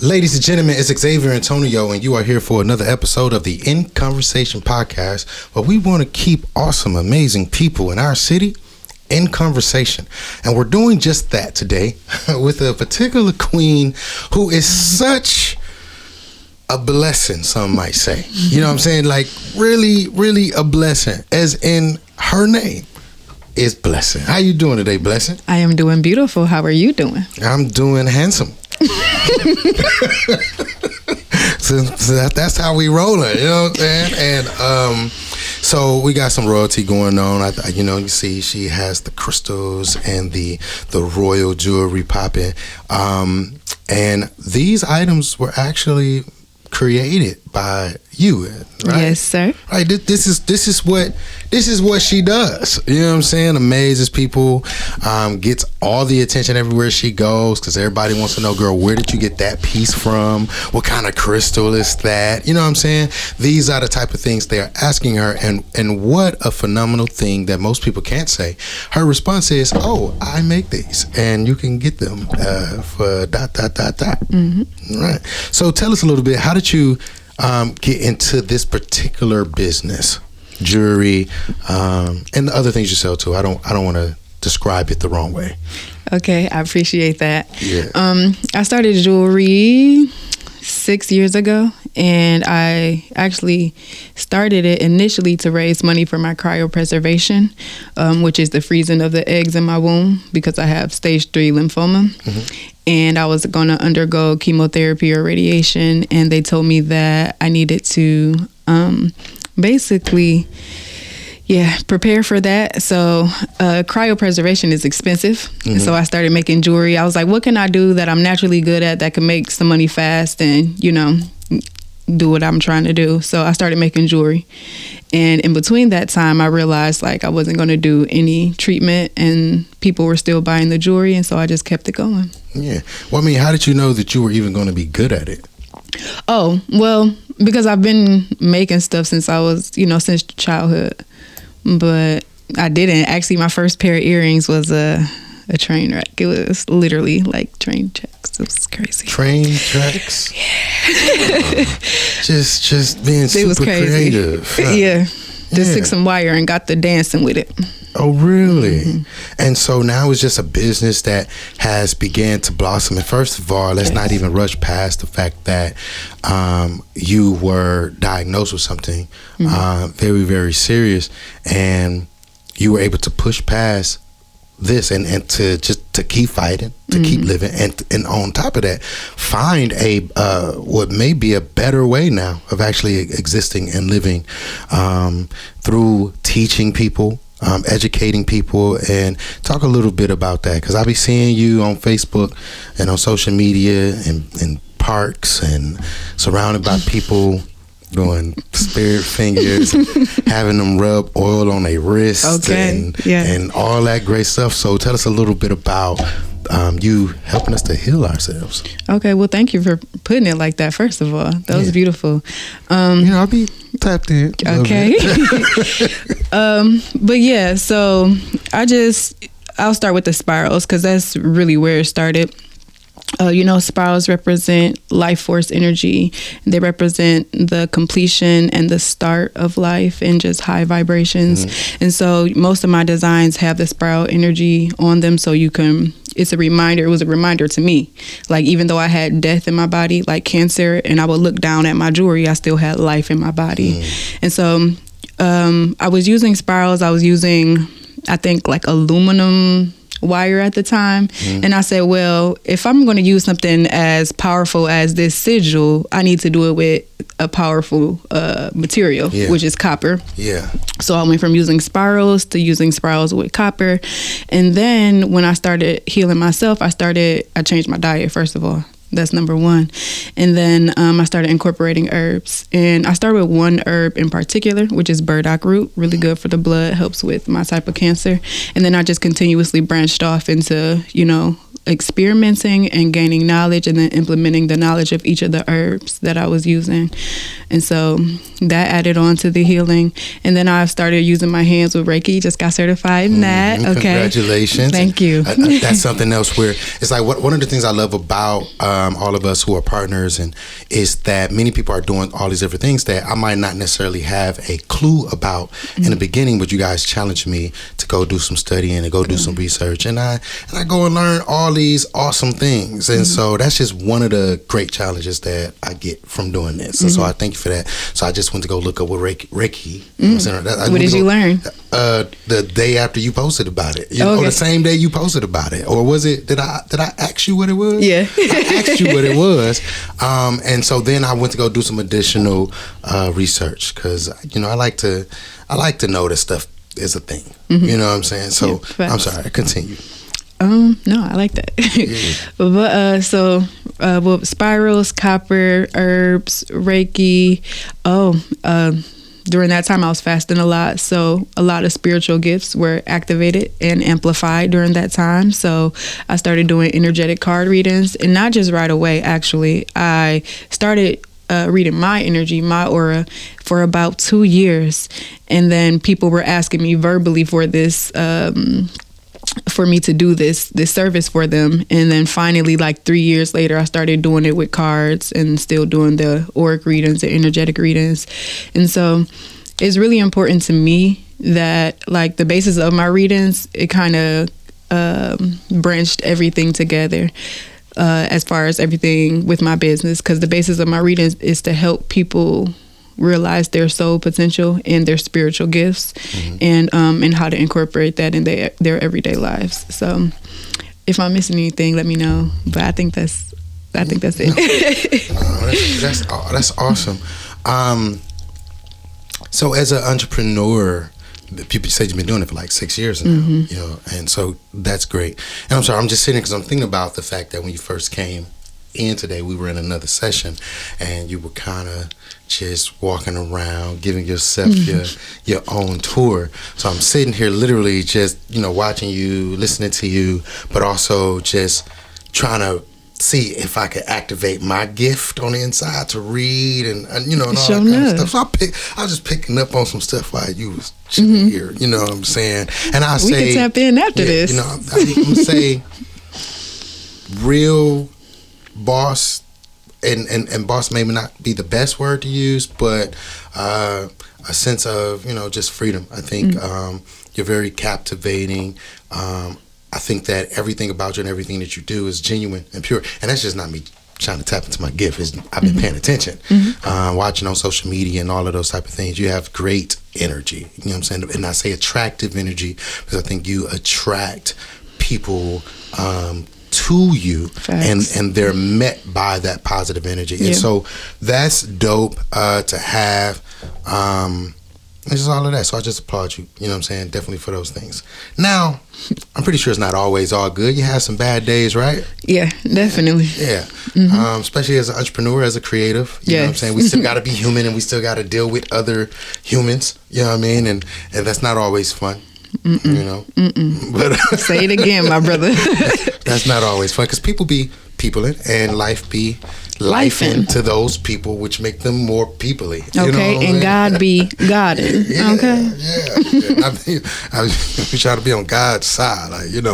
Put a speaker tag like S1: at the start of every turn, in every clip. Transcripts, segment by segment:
S1: Ladies and gentlemen, it's Xzavier Antonio, and you are here for another episode of the In Conversation podcast, where we want to keep awesome, amazing people in our city in conversation. And we're doing just that today with a particular queen who is such a blessing, some might say. You know what I'm saying? Like, really, really a blessing, as in her name is Blessing. How you doing today, Blessing?
S2: I am doing beautiful. How are you doing?
S1: I'm doing handsome. so that's how we rolling, you know what I'm saying? And so we got some royalty going on. You see she has the crystals and the royal jewelry popping. And these items were actually created by you, right?
S2: Yes, sir.
S1: Right. This is what she does. You know what I'm saying? Amazes people, gets all the attention everywhere she goes, because everybody wants to know, girl, where did you get that piece from? What kind of crystal is that? You know what I'm saying? These are the type of things they are asking her, and what a phenomenal thing that most people can't say. Her response is, "Oh, I make these, and you can get them for ... Mm-hmm. Right. So tell us a little bit. How did you get into this particular business, jewelry, and the other things you sell too? I don't want to describe it the wrong way.
S2: Okay, I appreciate that.
S1: Yeah.
S2: I started jewelry 6 years ago, and I actually started it initially to raise money for my cryopreservation, which is the freezing of the eggs in my womb because I have stage 3 lymphoma. Mm-hmm. And I was going to undergo chemotherapy or radiation, and they told me that I needed to prepare for that. So cryopreservation is expensive. Mm-hmm. So I started making jewelry. I was like, what can I do that I'm naturally good at that can make some money fast and, do what I'm trying to do? So I started making jewelry. And in between that time, I realized like I wasn't going to do any treatment, and people were still buying the jewelry. And so I just kept it going.
S1: Yeah. Well, I mean, how did you know that you were even going to be good at it?
S2: Oh, well, because I've been making stuff since I was, since childhood. But I didn't. Actually, my first pair of earrings was a train wreck. It was literally like train tracks. It was crazy.
S1: Train tracks?
S2: Yeah.
S1: Just being super creative.
S2: Yeah. Just took some wire and got the dancing with it.
S1: Oh, really?
S2: Mm-hmm.
S1: And so now it's just a business that has began to blossom. And first of all, let's not even rush past the fact that you were diagnosed with something very, very serious, and you were able to push past this and to keep fighting, to keep living, and on top of that, find a what may be a better way now of actually existing and living through teaching people, educating people. And talk a little bit about that, because I'll be seeing you on Facebook and on social media and in parks and surrounded by people doing spirit fingers, having them rub oil on their wrists, and all that great stuff. So tell us a little bit about you helping us to heal ourselves. Okay,
S2: well, thank you for putting it like that, first of all. That was beautiful.
S1: I'll be tapped in.
S2: Okay. But yeah, so I'll start with the spirals, because that's really where it started. Spirals represent life force energy. They represent the completion and the start of life and just high vibrations. Mm-hmm. And so most of my designs have the spiral energy on them, so it's a reminder. It was a reminder to me. Like, even though I had death in my body, like cancer, and I would look down at my jewelry, I still had life in my body. And so I was using spirals. I was using, I think, like aluminum wire at the time. And I said, well, if I'm going to use something as powerful as this sigil, I need to do it with a powerful material, which is copper. Yeah. So I went from using spirals to using spirals with copper. And then when I started healing myself, I changed my diet, first of all. That's number one. And then I started incorporating herbs. And I started with one herb in particular, which is burdock root. Really good for the blood, helps with my type of cancer. And then I just continuously branched off into, experimenting and gaining knowledge, and then implementing the knowledge of each of the herbs that I was using. And so that added on to the healing. And then I started using my hands with Reiki, just got certified in that. Okay.
S1: Congratulations.
S2: Thank you.
S1: That's something else where it's like one of the things I love about all of us who are partners, and is that many people are doing all these different things that I might not necessarily have a clue about in the beginning, but you guys challenged me to go do some studying and go do some research, and I go and learn all these awesome things, and so that's just one of the great challenges that I get from doing this, and so I thank you for that. So I just went to go look up what Reiki.
S2: What did you learn?
S1: The day after you posted about it, or the same day you posted about it, or was it? Did I ask you what it was?
S2: Yeah,
S1: I asked you what it was, and so then I went to go do some additional research because I like to know that stuff is a thing. You know what I'm saying? So I'm sorry. Continue.
S2: No, I like that. But spirals, copper, herbs, Reiki. During that time I was fasting a lot, so a lot of spiritual gifts were activated and amplified during that time. So I started doing energetic card readings, and not just right away. Actually, I started reading my energy, my aura, for about 2 years, and then people were asking me verbally for this. For me to do this service for them, and then finally, like 3 years later, I started doing it with cards and still doing the auric readings, the energetic readings. And so it's really important to me that, like, the basis of my readings, it kind of branched everything together as far as everything with my business, because the basis of my readings is to help people realize their soul potential and their spiritual gifts, and how to incorporate that in their everyday lives. So if I'm missing anything, let me know, but I think that's it.
S1: That's awesome. So as an entrepreneur, people say you've been doing it for like 6 years now, and so that's great. And I'm sorry, I'm just sitting because I'm thinking about the fact that when you first came in today, we were in another session, and you were kind of just walking around, giving yourself your own tour. So I'm sitting here literally just, watching you, listening to you, but also just trying to see if I could activate my gift on the inside to read and all that kind of stuff. So I was just picking up on some stuff while you was sitting here, you know what I'm saying? And I say,
S2: we can tap in after this.
S1: I'm gonna say real boss, and boss may not be the best word to use, but a sense of just freedom. I think you're very captivating. I think that everything about you and everything that you do is genuine and pure, and that's just not me trying to tap into my gift. I've been paying attention, watching on social media and all of those type of things. You have great energy, you know what I'm saying? And I say attractive energy because I think you attract people to you, and they're met by that positive energy. And so that's dope to have. It's just all of that. So I just applaud you, you know what I'm saying? Definitely for those things. Now, I'm pretty sure it's not always all good. You have some bad days, right?
S2: Yeah, definitely.
S1: Yeah. Especially as an entrepreneur, as a creative. You know what I'm saying? We still got to be human, and we still got to deal with other humans, you know what I mean? And that's not always fun. But
S2: say it again, my brother.
S1: That's not always fun, because people be peopling, and life be lifing to those people, which make them more peoply.
S2: Okay, and God be Godding. Okay.
S1: Yeah. We try to be on God's side,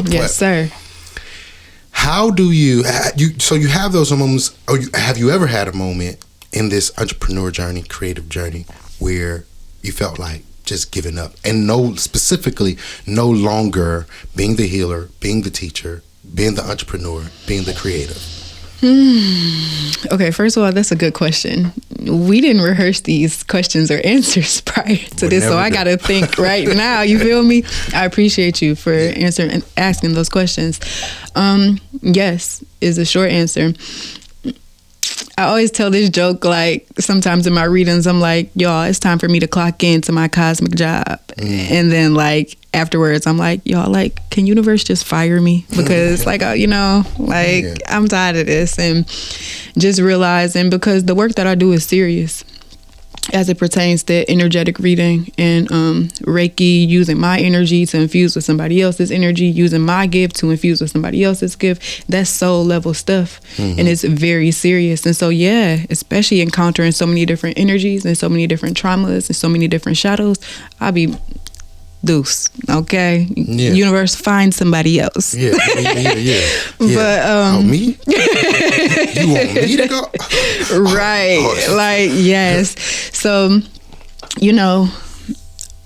S2: Yes, sir.
S1: How do you have those moments, or have you ever had a moment in this entrepreneur journey, creative journey, where you felt like just giving up, and specifically no longer being the healer, being the teacher, being the entrepreneur, being the creative?
S2: Okay, first of all, that's a good question. We didn't rehearse these questions or answers prior to this, so I got to think right now. You feel me? I appreciate you for answering and asking those questions. Yes is the short answer. I always tell this joke, like, sometimes in my readings, I'm like, y'all, it's time for me to clock into my cosmic job. And then, like, afterwards, I'm like, y'all, like, can universe just fire me? Because, I'm tired of this. And just realizing, because the work that I do is serious as it pertains to energetic reading and Reiki, using my energy to infuse with somebody else's energy, using my gift to infuse with somebody else's gift. That's soul level stuff. And it's very serious. And so, especially encountering so many different energies and so many different traumas and so many different shadows, I'll be deuce. Okay,
S1: Yeah.
S2: universe, find somebody else.
S1: Yeah.
S2: But
S1: me? You want me to go?
S2: Right. Like, yes. So,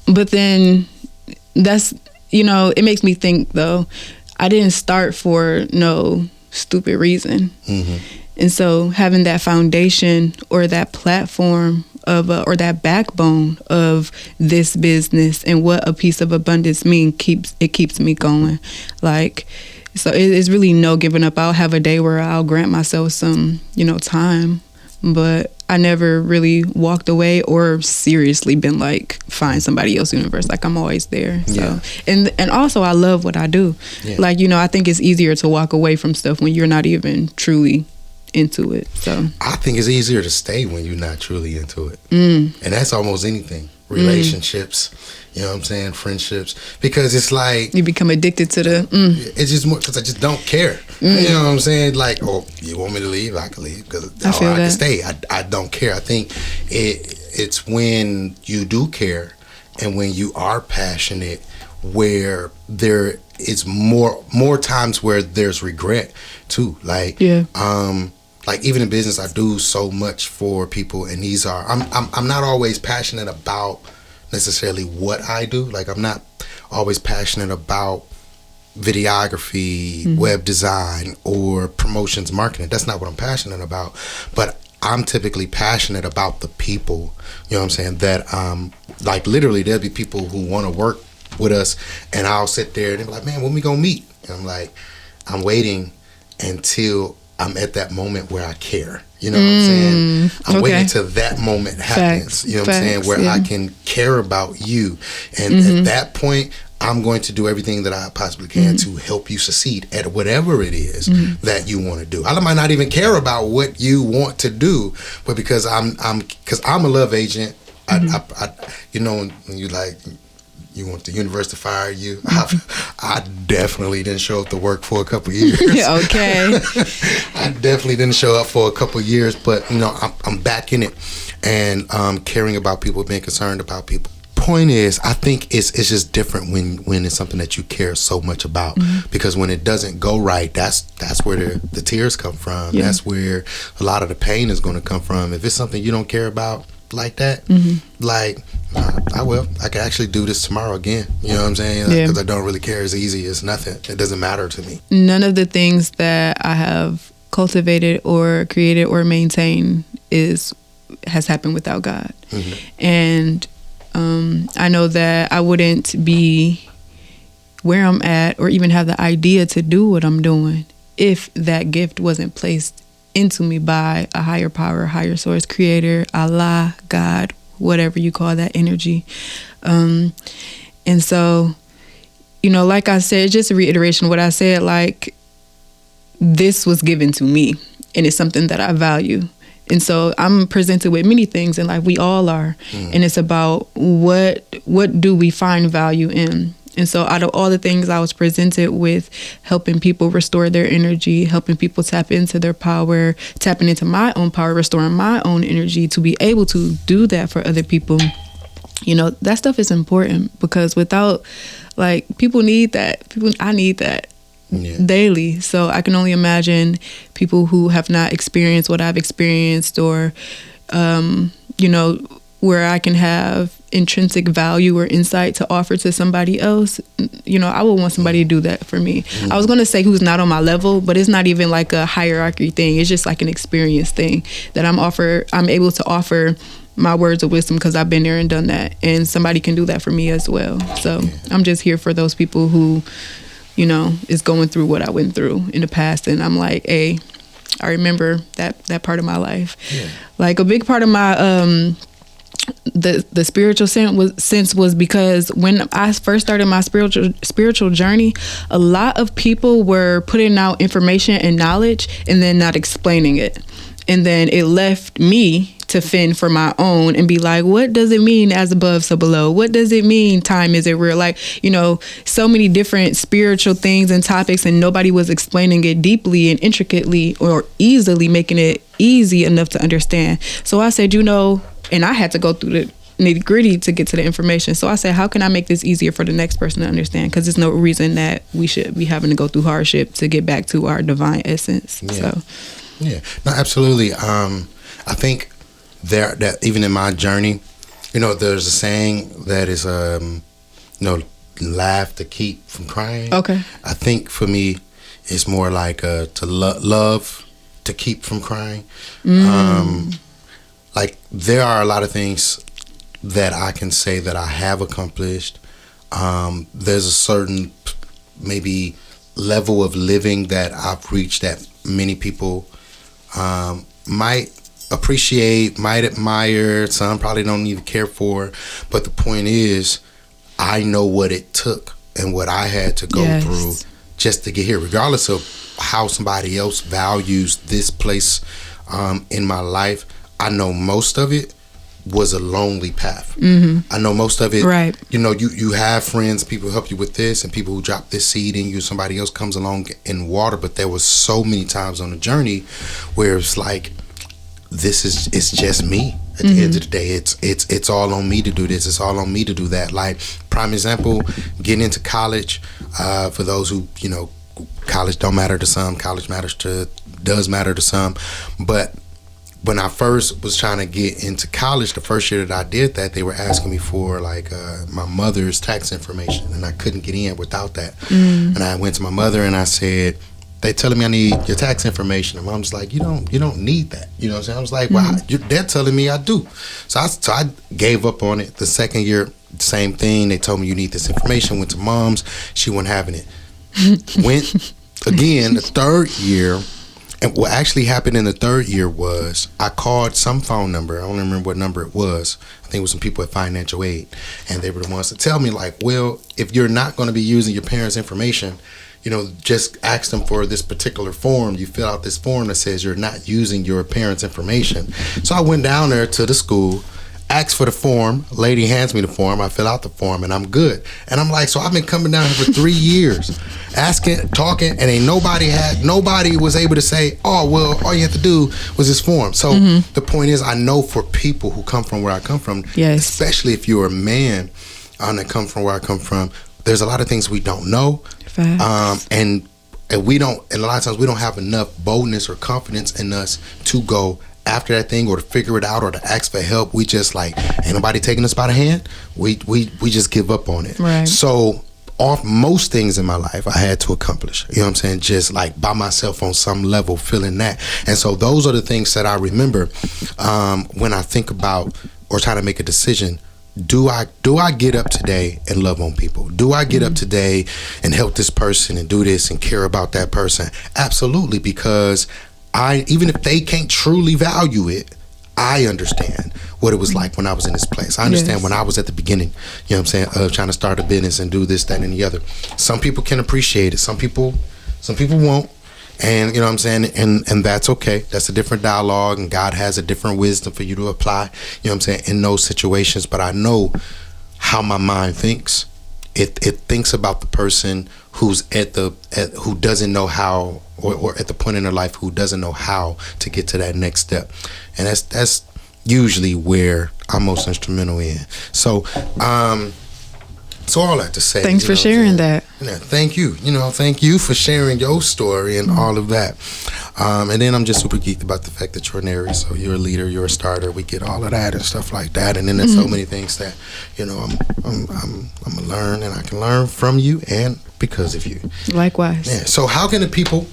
S2: but then that's, it makes me think though, I didn't start for no stupid reason. Mm-hmm. And so having that foundation or that platform of or that backbone of this business and what a piece of abundance means keeps me going. Like, so it's really no giving up. I'll have a day where I'll grant myself some, time, but I never really walked away or seriously been like, find somebody else universe. Like, I'm always there. Yeah. So, and also I love what I do. Yeah. Like, I think it's easier to walk away from stuff when you're not even truly into it. So
S1: I think it's easier to stay when you're not truly into it. And that's almost anything. Relationships, you know what I'm saying? Friendships. Because it's like
S2: you become addicted to the
S1: It's just more because I just don't care. You know what I'm saying? Like, oh, you want me to leave? I can leave because I can stay. I don't care. I think it's when you do care and when you are passionate where there is more times where there's regret too. Like, like even in business, I do so much for people, and these are I'm not always passionate about necessarily what I do. Like, I'm not always passionate about videography, web design, or promotions marketing. That's not what I'm passionate about. But I'm typically passionate about the people. You know what I'm saying? That like literally there'll be people who want to work with us, and I'll sit there and they'll be like, man, when we gonna meet? And I'm like, I'm waiting until I'm at that moment where I care. You know what I'm saying? I'm waiting till that moment happens. You know what I'm saying? Where I can care about you. And at that point, I'm going to do everything that I possibly can to help you succeed at whatever it is that you want to do. I might not even care about what you want to do, but because I'm a love agent, I when you like, you want the universe to fire you. I definitely didn't show up to work for a couple of years.
S2: Okay.
S1: I definitely didn't show up for a couple of years, but I'm back in it, and caring about people, being concerned about people. Point is, I think it's just different when it's something that you care so much about, because when it doesn't go right, that's where the tears come from. Yeah. That's where a lot of the pain is going to come from. If it's something you don't care about like that, like, I can actually do this tomorrow again. You know what I'm saying? Because I don't really care. It's easy. It's nothing. It doesn't matter to me.
S2: None of the things that I have cultivated or created or maintained has happened without God. And I know that I wouldn't be where I'm at or even have the idea to do what I'm doing if that gift wasn't placed into me by a higher power, higher source, creator, Allah, God, whatever you call that energy. And so, like I said, just a reiteration of what I said, like, this was given to me and it's something that I value. And so I'm presented with many things, and like we all are. And it's about what do we find value in? And so out of all the things I was presented with, helping people restore their energy, helping people tap into their power, tapping into my own power, restoring my own energy to be able to do that for other people, that stuff is important, because without, like, people need that. I need that. Daily. So I can only imagine people who have not experienced what I've experienced, or where I can have intrinsic value or insight to offer to somebody else. I would want somebody to do that for me. I was going to say who's not on my level, but it's not even like a hierarchy thing. It's just like an experience thing that I'm able to offer my words of wisdom, because I've been there and done that, and somebody can do that for me as well. So I'm just here for those people who is going through what I went through in the past. And I'm like, hey, I remember that part of my life. Yeah. Like, a big part of my, the spiritual sense was because when I first started my spiritual journey, a lot of people were putting out information and knowledge and then not explaining it. And then it left me to fend for my own and be like, what does it mean as above, so below? What does it mean time isn't real? Like, so many different spiritual things and topics, and nobody was explaining it deeply and intricately or easily, making it easy enough to understand. So I said, and I had to go through nitty gritty to get to the information. So I said, how can I make this easier for the next person to understand? Because there's no reason that we should be having to go through hardship to get back to our divine essence.
S1: Yeah.
S2: So,
S1: yeah, no, absolutely. I think that even in my journey, there's a saying that is, laugh to keep from crying.
S2: Okay.
S1: I think for me, it's more like to love to keep from crying. Like there are a lot of things that I can say that I have accomplished. There's a certain maybe level of living that I've reached that many people might appreciate, might admire. Some probably don't even care for. But the point is, I know what it took and what I had to go through just to get here, regardless of how somebody else values this place in my life. I know most of it was a lonely path. I know most of it,
S2: right.
S1: You have friends, people help you with this, and people who drop this seed in you, somebody else comes along in water. But there was so many times on the journey where it's like, it's just me. At the end of the day, it's all on me to do this. It's all on me to do that. Like prime example, getting into college. For those who college don't matter to some. College does matter to some. But when I first was trying to get into college, the first year that I did that, they were asking me for like my mother's tax information, and I couldn't get in without that. And I went to my mother and I said, they telling me I need your tax information. And Mom's like, you don't need that. You know what I'm saying? I was like, well, they're telling me I do. So I gave up on it. The second year, same thing. They told me you need this information. Went to Mom's. She wasn't having it. Went again the third year. And what actually happened in the third year was I called some phone number. I don't remember what number it was. I think it was some people at Financial Aid. And they were the ones to tell me like, well, if you're not going to be using your parents' information, just ask them for this particular form. You fill out this form that says you're not using your parents' information. So I went down there to the school, asked for the form. Lady hands me the form. I fill out the form, and I'm good. And I'm like, so I've been coming down here for 3 years, asking, talking, and nobody was able to say, oh, well, all you have to do was this form. So the point is, I know for people who come from where I come from, especially if you're a man that come from where I come from, there's a lot of things we don't know. And we don't, and a lot of times we don't have enough boldness or confidence in us to go after that thing or to figure it out or to ask for help. We just like, ain't nobody taking us by the hand. We just give up on it.
S2: Right.
S1: So most things in my life I had to accomplish, you know what I'm saying? Just like by myself on some level, feeling that. And so those are the things that I remember when I think about or try to make a decision. Do I get up today and love on people? Do I get up today and help this person and do this and care about that person? Absolutely, because even if they can't truly value it, I understand what it was like when I was in this place. I understand when I was at the beginning, you know what I'm saying, of trying to start a business and do this, that, and the other. Some people can appreciate it. Some people won't. And you know what I'm saying? And that's okay. That's a different dialogue, and God has a different wisdom for you to apply, you know what I'm saying, in those situations. But I know how my mind thinks. It thinks about the person who's who doesn't know how, or at the point in their life who doesn't know how to get to that next step. And that's usually where I'm most instrumental in. So all that to say.
S2: Thanks for sharing that.
S1: Yeah, thank you. Thank you for sharing your story and all of that. And then I'm just super geeked about the fact that you're an Aries, so you're a leader, you're a starter. We get all of that and stuff like that. And then there's so many things that I'm gonna learn, and I can learn from you and because of you.
S2: Likewise.
S1: Yeah. So how can the people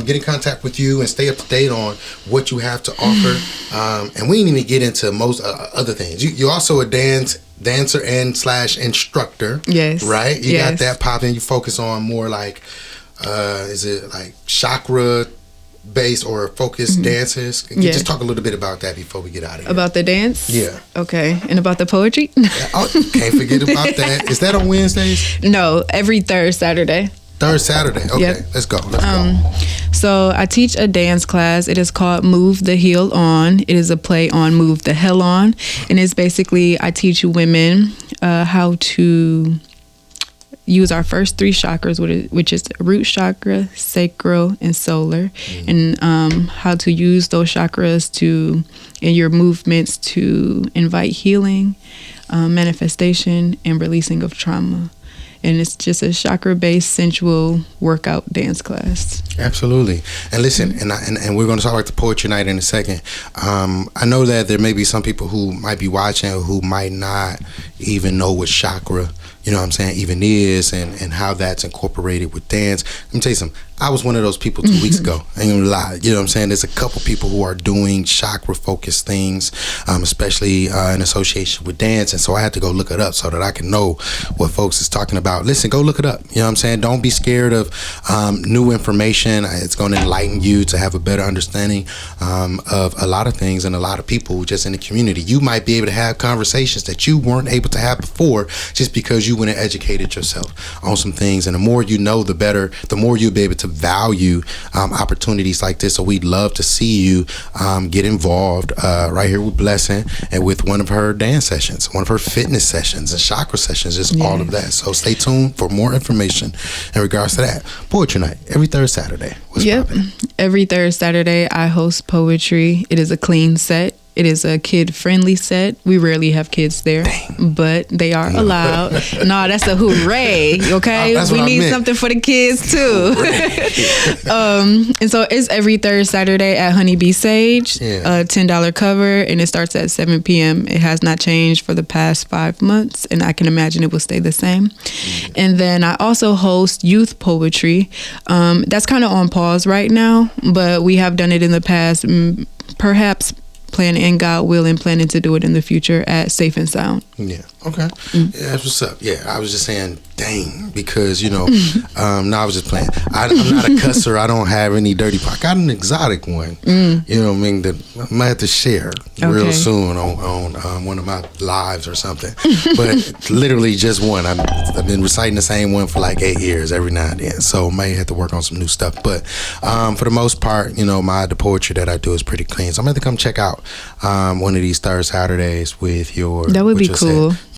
S1: get in contact with you and stay up to date on what you have to offer? And we didn't even get into most other things. You're also a dancer and / instructor.
S2: Yes.
S1: Right? You got that popping. You focus on more like, is it like chakra based or focused dances? Can you just talk a little bit about that before we get out of here?
S2: About the dance?
S1: Yeah.
S2: Okay. And about the poetry?
S1: Can't forget about that. Is that on Wednesdays?
S2: No, every third Saturday.
S1: Third Saturday. Okay.
S2: Yep.
S1: Let's go.
S2: So I teach a dance class. It is called Move the Heel On. It is a play on Move the Hell On. And it's basically, I teach women how to use our first 3 chakras, which is the root chakra, sacral, and solar, and how to use those chakras in your movements to invite healing, manifestation, and releasing of trauma. And it's just a chakra-based sensual workout dance class.
S1: Absolutely. And listen, and we're going to talk about the poetry night in a second. I know that there may be some people who might be watching who might not even know what chakra, even is, and how that's incorporated with dance. Let me tell you something. I was one of those people 2 weeks ago. I ain't gonna lie. You know what I'm saying? There's a couple people who are doing chakra-focused things, especially in association with dance. And so I had to go look it up so that I can know what folks is talking about. Listen, go look it up. You know what I'm saying? Don't be scared of new information. It's going to enlighten you to have a better understanding of a lot of things and a lot of people just in the community. You might be able to have conversations that you weren't able to have before just because you went and educated yourself on some things. And the more you know, the better, the more you'll be able to value opportunities like this. So we'd love to see you get involved right here with Blessing and with one of her dance sessions, one of her fitness sessions and chakra sessions, just all of that. So stay tuned for more information in regards to that. Poetry night every third Saturday. What's poppin'?
S2: Every third Saturday I host poetry. It is a clean set. It is a kid-friendly set. We rarely have kids there, but they are allowed. No, that's a hooray, okay? We need something for the kids, too. And so it's every third Saturday at Honeybee Sage, a $10 cover, and it starts at 7 p.m. It has not changed for the past 5 months, and I can imagine it will stay the same. And then I also host youth poetry. That's kind of on pause right now, but we have done it in the past, perhaps planning, God willing, planning to do it in the future at Safe and Sound.
S1: Yeah. Okay. Yeah, that's what's up. Yeah, I was just saying, dang, because no, I was just playing. I'm not a cusser. I don't have any dirty. I got an exotic one. You know what I mean? That I might have to share real soon on one of my lives or something. But literally just one. I've been reciting the same one for like 8 years every now and then. So I might have to work on some new stuff. But for the most part, the poetry that I do is pretty clean. So I'm going to come check out one of these third Saturdays with your.
S2: That would be cool.